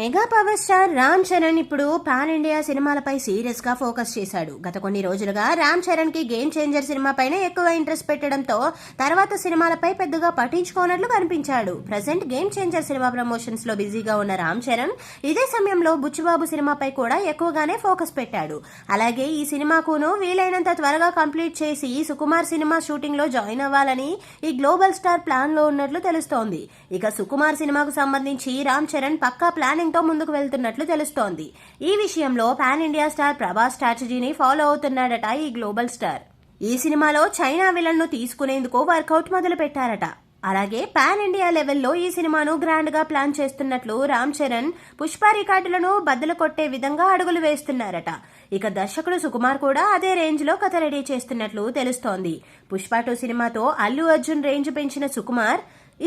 Mega power star Ram Charan ఇప్పుడు pan India సినిమాలపై serious గా focus చేశాడు. గత కొన్ని రోజులుగా రామ్ చరణ్ కి గేమ్ చేంజర్ సినిమా పైన ఎక్కువ ఇంట్రెస్ట్ పెట్టడంతో తర్వాత సినిమాలపై పెద్దగా పట్టించుకోనట్లు కనిపించాడు. Present game changer cinema promotions లో బిజీగా ఉన్న రామ్ చరణ్ ఇదే సమయంలో బుచ్చిబాబు సినిమాపై కూడా ఎక్కువగానే ఫోకస్ పెట్టాడు. అలాగే ఈ సినిమాకును వీలైనంత త్వరగా కంప్లీట్ చేసి సుకుమార్ సినిమా షూటింగ్ లో జాయిన్ అవ్వాలని ఈ గ్లోబల్ స్టార్ ప్లాన్ లో ఉన్నట్లు తెలుస్తోంది. ఇక సుకుమార్ సినిమాకు సంబంధించి రామ్ చరణ్ పక్కా ప్లానింగ్ తో ముందుకు వెళ్తున్నట్లు తెలుస్తోంది. ఈ విషయంలో పాన్ ఇండియా స్టార్ ప్రభాస్ స్ట్రాటజీని ఫాలో అవుతున్నాడట ఈ గ్లోబల్ స్టార్. ఈ సినిమాలో చైనా విలన్ ను తీసుకునేందుకు వర్కౌట్ మొదలు పెట్టారట. అలాగే పాన్ ఇండియా లెవెల్లో ఈ సినిమాను గ్రాండ్ గా ప్లాన్ చేస్తున్నట్లు రామ్ చరణ్ పుష్ప రికార్డులను బద్దలు కొట్టే విధంగా అడుగులు వేస్తున్నారట. ఇక దర్శకుడు సుకుమార్ కూడా అదే రేంజ్ లో కథ రెడీ చేస్తున్నట్లు తెలుస్తోంది. పుష్ప 2 సినిమాతో అల్లు అర్జున్ రేంజ్ పెంచిన సుకుమార్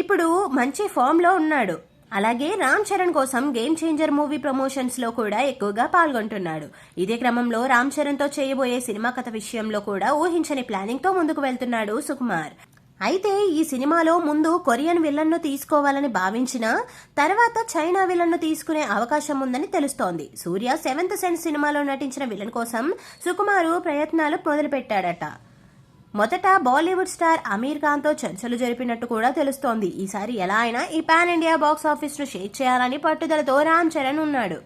ఇప్పుడు మంచి ఫామ్ లో ఉన్నాడు. అలాగే రామ్ చరణ్ కోసం గేమ్ చేంజర్ మూవీ ప్రమోషన్స్ లో కూడా ఎక్కువగా పాల్గొంటున్నాడు. ఇదే క్రమంలో రామ్ చరణ్ తో చేయబోయే సినిమా కథ విషయంలో కూడా ఊహించని ప్లానింగ్ తో ముందుకు వెళ్తున్నాడు సుకుమార్. అయితే ఈ సినిమాలో ముందు కొరియన్ విలన్ ను తీసుకోవాలని భావించినా తర్వాత చైనా విలన్ ను తీసుకునే అవకాశం ఉందని తెలుస్తోంది. సూర్య 7th సెన్స్ సినిమాలో నటించిన విలన్ కోసం సుకుమారు ప్రయత్నాలు మొదలుపెట్టాడట. మొదట బాలీవుడ్ స్టార్ అమీర్ ఖాన్ తో చర్చలు జరిపినట్టు కూడా తెలుస్తోంది. ఈసారి ఎలా అయినా ఈ పాన్ ఇండియా బాక్స్ ఆఫీస్ ను షేక్ చేయాలని పట్టుదలతో రామ్ చరణ్ ఉన్నాడు.